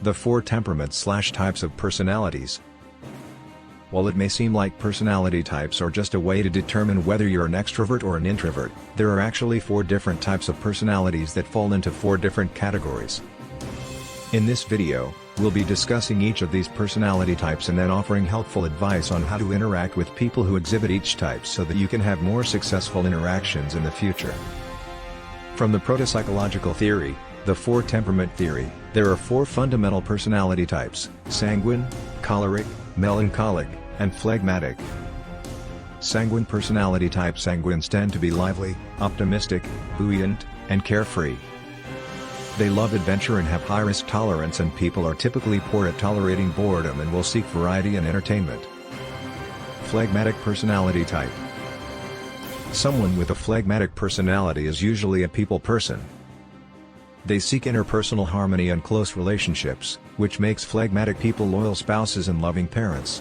The four temperaments/types of personalities. While it may seem like personality types are just a way to determine whether you're an extrovert or an introvert, there are actually 4 different types of personalities that fall into 4 different categories. In this video, we'll be discussing each of these personality types and then offering helpful advice on how to interact with people who exhibit each type so that you can have more successful interactions in the future. From the proto-psychological theory, the four-temperament theory, there are 4 fundamental personality types: sanguine, choleric, melancholic, and phlegmatic. Sanguine personality type. Sanguines tend to be lively, optimistic, buoyant, and carefree. They love adventure and have high risk tolerance, and people are typically poor at tolerating boredom and will seek variety and entertainment. Phlegmatic personality type. Someone with a phlegmatic personality is usually a people person. They seek interpersonal harmony and close relationships, which makes phlegmatic people loyal spouses and loving parents.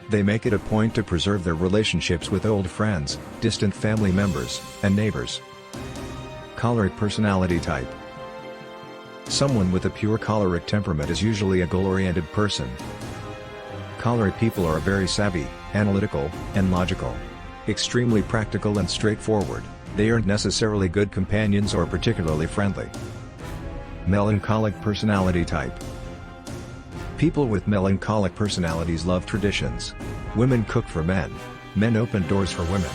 They make it a point to preserve their relationships with old friends, distant family members, and neighbors. Choleric personality type. Someone with a pure choleric temperament is usually a goal-oriented person. Choleric people are very savvy, analytical, and logical. Extremely practical and straightforward. They aren't necessarily good companions or particularly friendly. Melancholic personality type. People with melancholic personalities love traditions. Women cook for men. Men open doors for women.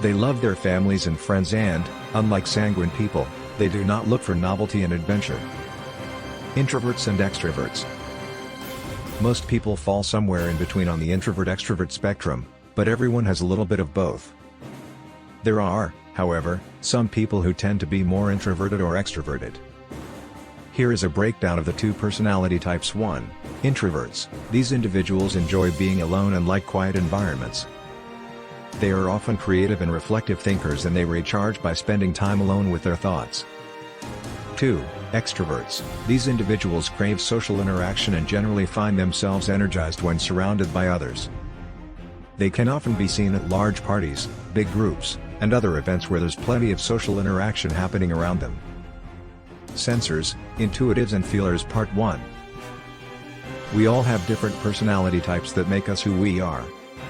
They love their families and friends and, unlike sanguine people, they do not look for novelty and adventure. Introverts and extroverts. Most people fall somewhere in between on the introvert-extrovert spectrum, but everyone has a little bit of both. There are, however, some people who tend to be more introverted or extroverted. Here is a breakdown of the 2 personality types. 1. Introverts. These individuals enjoy being alone and like quiet environments. They are often creative and reflective thinkers, and they recharge by spending time alone with their thoughts. 2. Extroverts. These individuals crave social interaction and generally find themselves energized when surrounded by others. They can often be seen at large parties, big groups, and other events where there's plenty of social interaction happening around them. Sensors, intuitives and feelers. Part 1. We all have different personality types that make us who we are.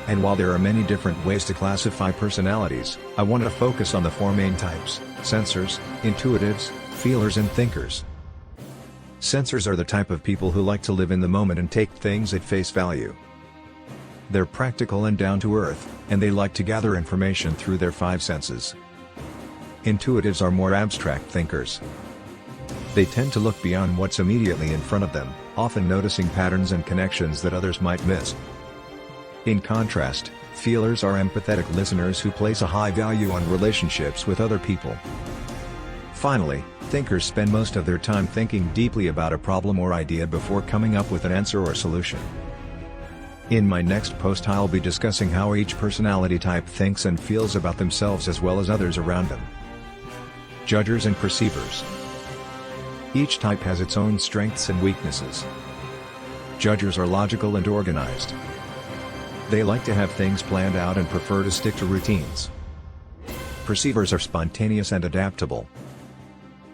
And while there are many different ways to classify personalities, I want to focus on the 4 main types: sensors, intuitives, feelers and thinkers. Sensors are the type of people who like to live in the moment and take things at face value. They're practical and down to earth, and they like to gather information through their 5 senses. Intuitives are more abstract thinkers. They tend to look beyond what's immediately in front of them, often noticing patterns and connections that others might miss. In contrast, feelers are empathetic listeners who place a high value on relationships with other people. Finally, thinkers spend most of their time thinking deeply about a problem or idea before coming up with an answer or solution. In my next post, I'll be discussing how each personality type thinks and feels about themselves as well as others around them. Judgers and perceivers. Each type has its own strengths and weaknesses. Judgers are logical and organized. They like to have things planned out and prefer to stick to routines. Perceivers are spontaneous and adaptable.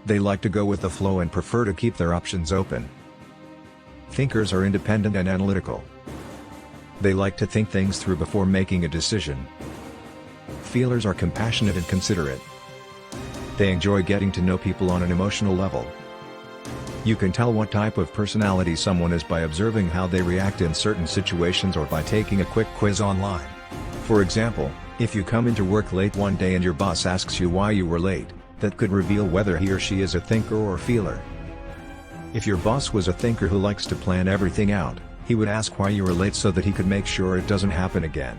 They like to go with the flow and prefer to keep their options open. Thinkers are independent and analytical. They like to think things through before making a decision. Feelers are compassionate and considerate. They enjoy getting to know people on an emotional level. You can tell what type of personality someone is by observing how they react in certain situations or by taking a quick quiz online. For example, if you come into work late one day and your boss asks you why you were late, that could reveal whether he or she is a thinker or feeler. If your boss was a thinker who likes to plan everything out, he would ask why you were late so that he could make sure it doesn't happen again.